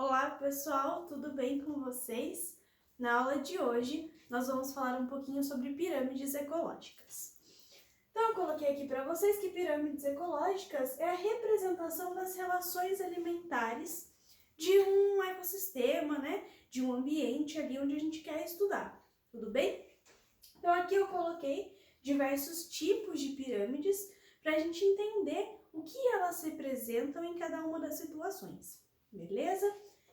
Olá pessoal, tudo bem com vocês? Na aula de hoje nós vamos falar um pouquinho sobre pirâmides ecológicas. Então eu coloquei aqui para vocês que pirâmides ecológicas é a representação das relações alimentares de um ecossistema, de um ambiente ali onde a gente quer estudar, tudo bem? Então aqui eu coloquei diversos tipos de pirâmides para a gente entender o que elas representam em cada uma das situações. Beleza?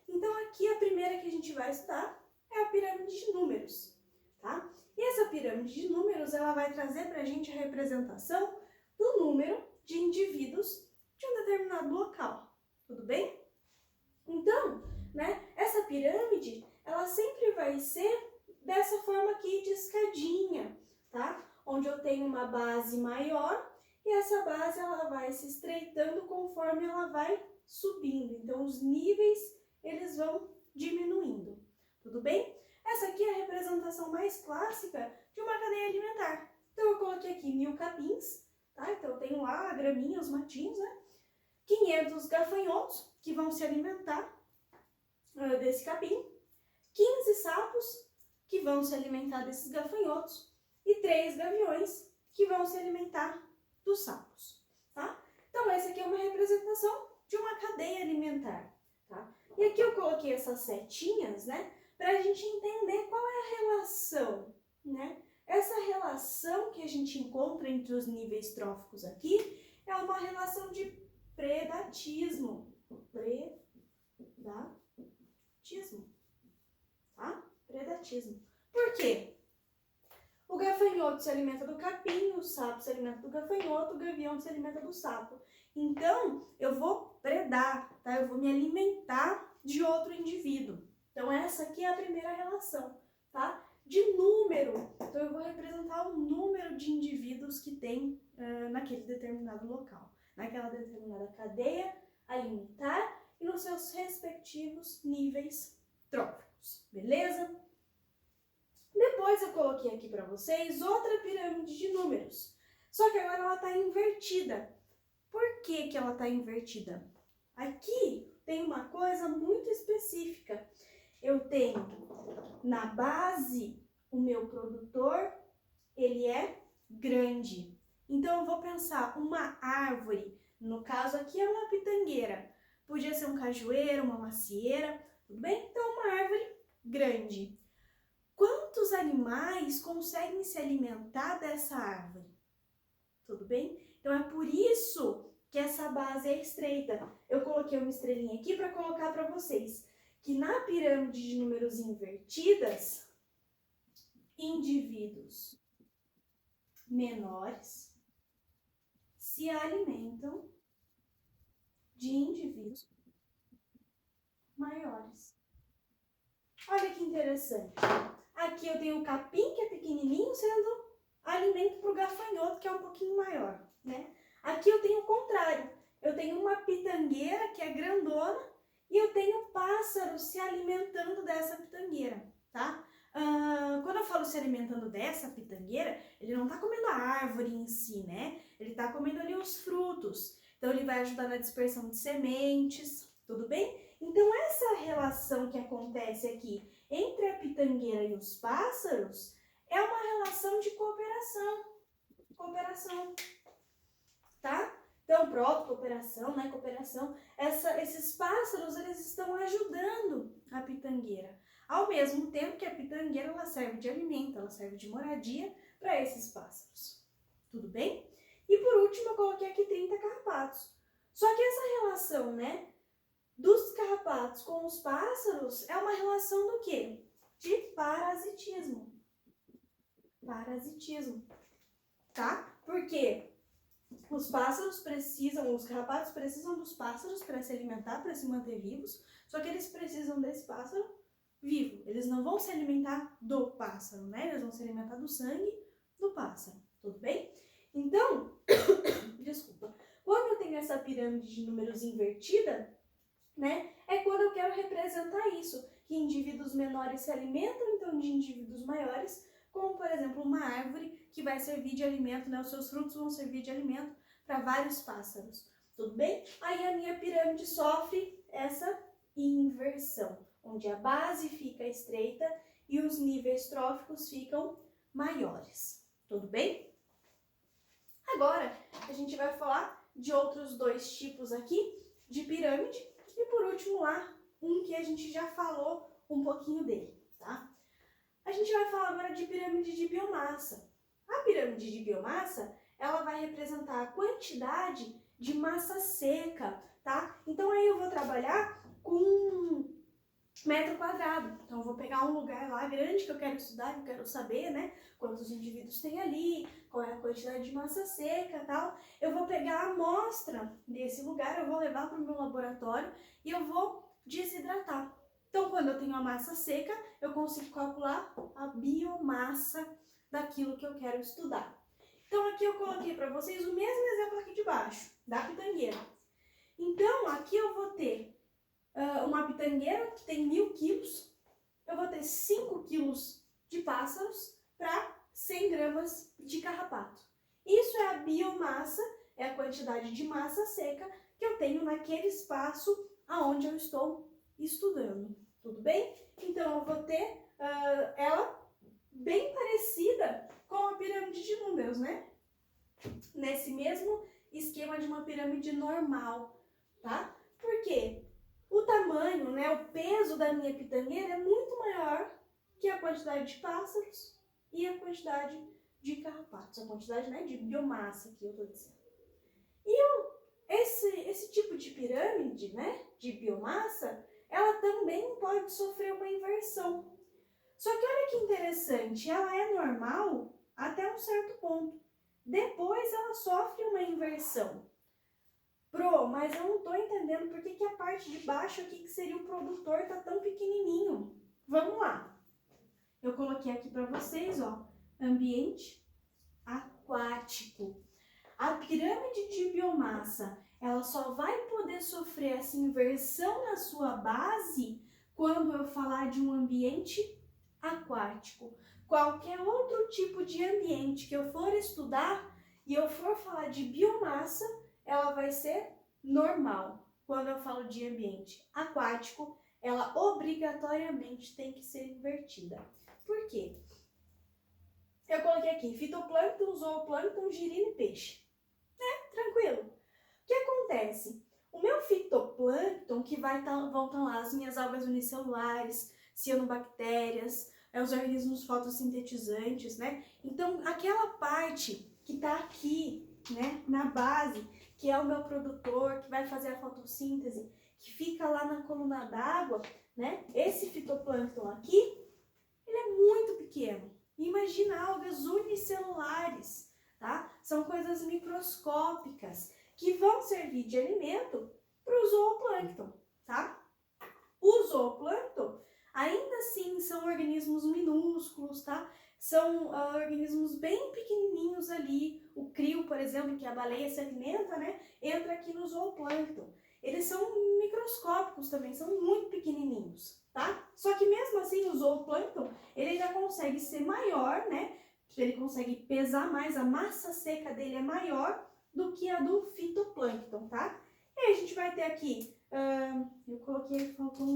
Então aqui a primeira que a gente vai estudar é a pirâmide de números, tá? E essa pirâmide de números, ela vai trazer para a gente a representação do número de indivíduos de um determinado local, tudo bem? Então, essa pirâmide, ela sempre vai ser dessa forma aqui de escadinha, tá? Onde eu tenho uma base maior e essa base ela vai se estreitando conforme ela vai subindo. Então, os níveis, eles vão diminuindo, tudo bem? Essa aqui é a representação mais clássica de uma cadeia alimentar. Então, eu coloquei aqui 1000 capins, tá? Então, eu tenho lá a graminha, os matinhos, 500 gafanhotos, que vão se alimentar desse capim, 15 sapos, que vão se alimentar desses gafanhotos, e 3 gaviões, que vão se alimentar dos sapos, tá? Então, essa aqui é uma representação de uma cadeia alimentar, tá? E aqui eu coloquei essas setinhas, para a gente entender qual é a relação, Essa relação que a gente encontra entre os níveis tróficos aqui é uma relação de predatismo. Tá? Predatismo. Por quê? O gafanhoto se alimenta do capim, o sapo se alimenta do gafanhoto, o gavião se alimenta do sapo. Então, eu vou predar, tá? Eu vou me alimentar de outro indivíduo. Então, essa aqui é a primeira relação, tá? De número. Então, eu vou representar o número de indivíduos que tem naquele determinado local, naquela determinada cadeia alimentar e nos seus respectivos níveis tróficos, beleza? Depois eu coloquei aqui para vocês outra pirâmide de números, só que agora ela está invertida. Por que que ela está invertida? Aqui tem uma coisa muito específica. Eu tenho na base o meu produtor, ele é grande. Então eu vou pensar uma árvore, no caso aqui é uma pitangueira, podia ser um cajueiro, uma macieira, tudo bem? Então uma árvore grande. Quantos animais conseguem se alimentar dessa árvore? Tudo bem? Então é por isso que essa base é estreita. Eu coloquei uma estrelinha aqui para colocar para vocês que na pirâmide de números invertidas, indivíduos menores se alimentam de indivíduos maiores. Olha que interessante. Aqui eu tenho o capim, que é pequenininho, sendo alimento para o gafanhoto, que é um pouquinho maior, Aqui eu tenho o contrário. Eu tenho uma pitangueira, que é grandona, e eu tenho pássaros se alimentando dessa pitangueira, tá? Quando eu falo se alimentando dessa pitangueira, ele não está comendo a árvore em si, Ele está comendo ali os frutos. Então, ele vai ajudar na dispersão de sementes, tudo bem? Então, essa relação que acontece aqui entre a pitangueira e os pássaros é uma relação de cooperação, tá? Então, pronto, cooperação. Esses pássaros, eles estão ajudando a pitangueira. Ao mesmo tempo que a pitangueira, ela serve de alimento, ela serve de moradia para esses pássaros. Tudo bem? E por último, eu coloquei aqui 30 carrapatos. Só que essa relação, dos carrapatos com os pássaros é uma relação do quê? De parasitismo. Tá? Porque os carrapatos precisam dos pássaros para se alimentar, para se manter vivos, só que eles precisam desse pássaro vivo. Eles não vão se alimentar do pássaro, Eles vão se alimentar do sangue do pássaro, tudo bem? Então, desculpa, quando eu tenho essa pirâmide de números invertida, é quando eu quero representar isso, que indivíduos menores se alimentam, então, de indivíduos maiores, como, por exemplo, uma árvore que vai servir de alimento, Os seus frutos vão servir de alimento para vários pássaros, tudo bem? Aí a minha pirâmide sofre essa inversão, onde a base fica estreita e os níveis tróficos ficam maiores. Tudo bem? Agora, a gente vai falar de outros dois tipos aqui de pirâmide e, por último, lá, um que a gente já falou um pouquinho dele, tá? A gente vai falar agora de pirâmide de biomassa. A pirâmide de biomassa, ela vai representar a quantidade de massa seca, tá? Então, aí eu vou trabalhar com metro quadrado. Então, eu vou pegar um lugar lá grande que eu quero estudar, que eu quero saber, né? Quantos indivíduos tem ali, qual é a quantidade de massa seca e tal. Eu vou pegar a amostra desse lugar, eu vou levar para o meu laboratório e eu vou desidratar. Então, quando eu tenho a massa seca, eu consigo calcular a biomassa daquilo que eu quero estudar. Então, aqui eu coloquei para vocês o mesmo exemplo aqui de baixo, da pitangueira. Então, aqui eu vou ter uma pitangueira que tem 1000 quilos, eu vou ter 5 quilos de pássaros para 100 gramas de carrapato. Isso é a biomassa, é a quantidade de massa seca que eu tenho naquele espaço aonde eu estou estudando. Tudo bem? Então, eu vou ter ela bem parecida com a pirâmide de números, né? Nesse mesmo esquema de uma pirâmide normal, tá? Por quê? O tamanho, né, o peso da minha pitangueira é muito maior que a quantidade de pássaros e a quantidade de carrapatos, a quantidade, né, de biomassa que eu estou dizendo. E esse tipo de pirâmide, né, de biomassa, ela também pode sofrer uma inversão. Só que olha que interessante, ela é normal até um certo ponto. Depois ela sofre uma inversão. Mas eu não estou entendendo por que a parte de baixo aqui, que seria o produtor, está tão pequenininho. Vamos lá. Eu coloquei aqui para vocês, ó, ambiente aquático. A pirâmide de biomassa, ela só vai poder sofrer essa inversão na sua base quando eu falar de um ambiente aquático. Qualquer outro tipo de ambiente que eu for estudar e eu for falar de biomassa, ela vai ser normal. Quando eu falo de ambiente aquático, ela obrigatoriamente tem que ser invertida. Por quê? Eu coloquei aqui fitoplâncton, zooplâncton, girino e peixe. Tranquilo. O que acontece? O meu fitoplâncton, que vão estar lá as minhas algas unicelulares, cianobactérias, os organismos fotossintetizantes, né? Então, aquela parte que está aqui, né, na base, que é o meu produtor, que vai fazer a fotossíntese, que fica lá na coluna d'água, né? Esse fitoplâncton aqui, ele é muito pequeno. Imagina algas unicelulares, tá? São coisas microscópicas que vão servir de alimento para o zooplâncton, tá? O zooplâncton, ainda assim, são organismos minúsculos, tá? São organismos bem pequenininhos ali. O crio, por exemplo, que a baleia se alimenta, né? Entra aqui no zooplâncton. Eles são microscópicos também, são muito pequenininhos, tá? Só que mesmo assim, o zooplâncton, ele já consegue ser maior, né? Ele consegue pesar mais, a massa seca dele é maior do que a do fitoplâncton, tá? E aí a gente vai ter aqui, eu coloquei, faltou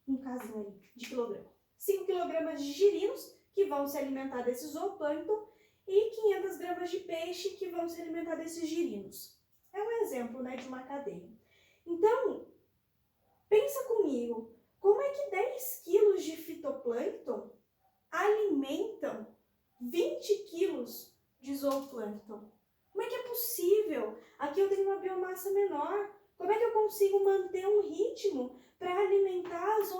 um casinho ali de quilograma. 5 kg de girinos, que vão se alimentar desse zooplâncton, e 500 gramas de peixe, que vão se alimentar desses girinos. É um exemplo, né, de uma cadeia. Então, pensa comigo, como é que 10 quilos de fitoplâncton alimentam 20 quilos de zooplâncton? Como é que é possível? Aqui eu tenho uma biomassa menor. Como é que eu consigo manter um ritmo para alimentar os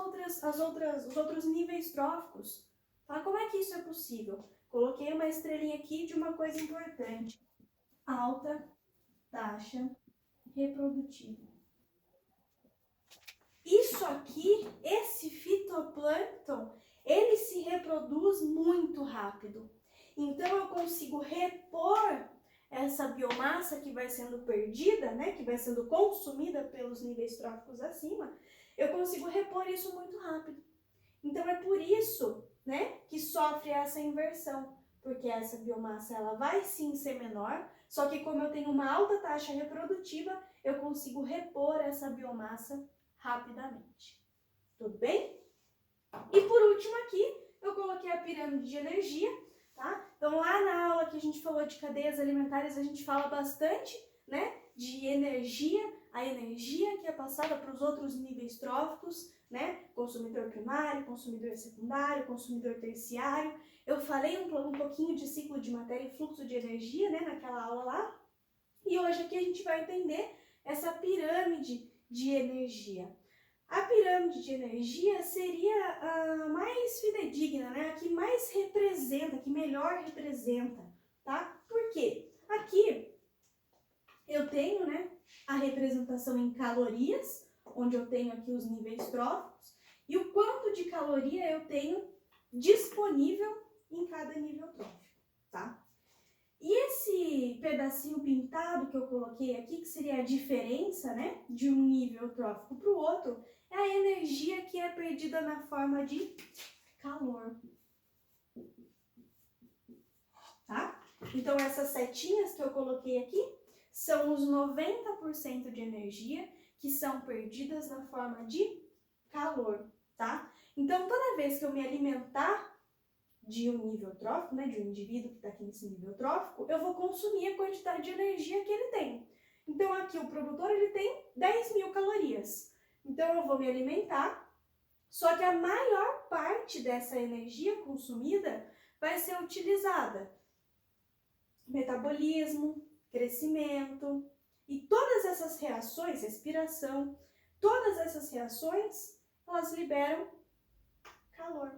outros níveis tróficos? Tá? Como é que isso é possível? Coloquei uma estrelinha aqui de uma coisa importante. Alta taxa reprodutiva. Isso aqui, esse fitoplâncton, ele se reproduz muito rápido. Então, eu consigo repor essa biomassa que vai sendo perdida, né, que vai sendo consumida pelos níveis tróficos acima, eu consigo repor isso muito rápido. Então, é por isso, né, que sofre essa inversão, porque essa biomassa ela vai sim ser menor, só que como eu tenho uma alta taxa reprodutiva, eu consigo repor essa biomassa rapidamente. Tudo bem? E por último aqui, eu coloquei a pirâmide de energia, tá? Então lá na aula que a gente falou de cadeias alimentares, a gente fala bastante, né, de energia, a energia que é passada para os outros níveis tróficos, né? Consumidor primário, consumidor secundário, consumidor terciário. Eu falei um pouquinho de ciclo de matéria e fluxo de energia, né, naquela aula lá. E hoje aqui a gente vai entender essa pirâmide de energia. A pirâmide de energia seria a mais fidedigna, né? A que mais representa, a que melhor representa, tá? Por quê? Aqui eu tenho, né, a representação em calorias, onde eu tenho aqui os níveis tróficos, e o quanto de caloria eu tenho disponível em cada nível trófico, tá? E esse pedacinho pintado que eu coloquei aqui, que seria a diferença, né, de um nível trófico para o outro, é a energia que é perdida na forma de calor. Tá? Então, essas setinhas que eu coloquei aqui são os 90% de energia que são perdidas na forma de calor, tá? Então, toda vez que eu me alimentar de um nível trófico, né, de um indivíduo que está aqui nesse nível trófico, eu vou consumir a quantidade de energia que ele tem. Então, aqui o produtor ele tem 10.000 calorias. Então, eu vou me alimentar, só que a maior parte dessa energia consumida vai ser utilizada metabolismo, crescimento e todas essas reações, respiração, todas essas reações, elas liberam calor.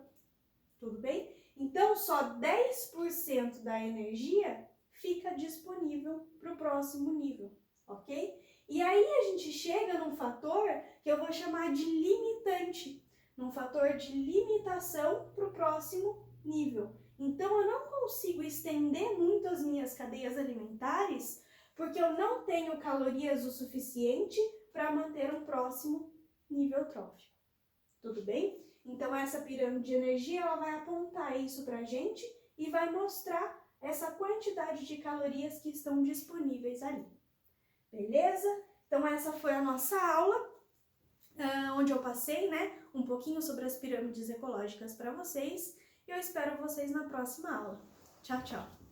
Tudo bem? Então, só 10% da energia fica disponível para o próximo nível, ok? E aí a gente chega num fator que eu vou chamar de limitante, num fator de limitação para o próximo nível. Então, eu não consigo estender muito as minhas cadeias alimentares porque eu não tenho calorias o suficiente para manter um próximo nível trófico. Tudo bem? Então, essa pirâmide de energia, ela vai apontar isso para a gente e vai mostrar essa quantidade de calorias que estão disponíveis ali. Beleza? Então, essa foi a nossa aula, onde eu passei, né, um pouquinho sobre as pirâmides ecológicas para vocês. Eu espero vocês na próxima aula. Tchau, tchau!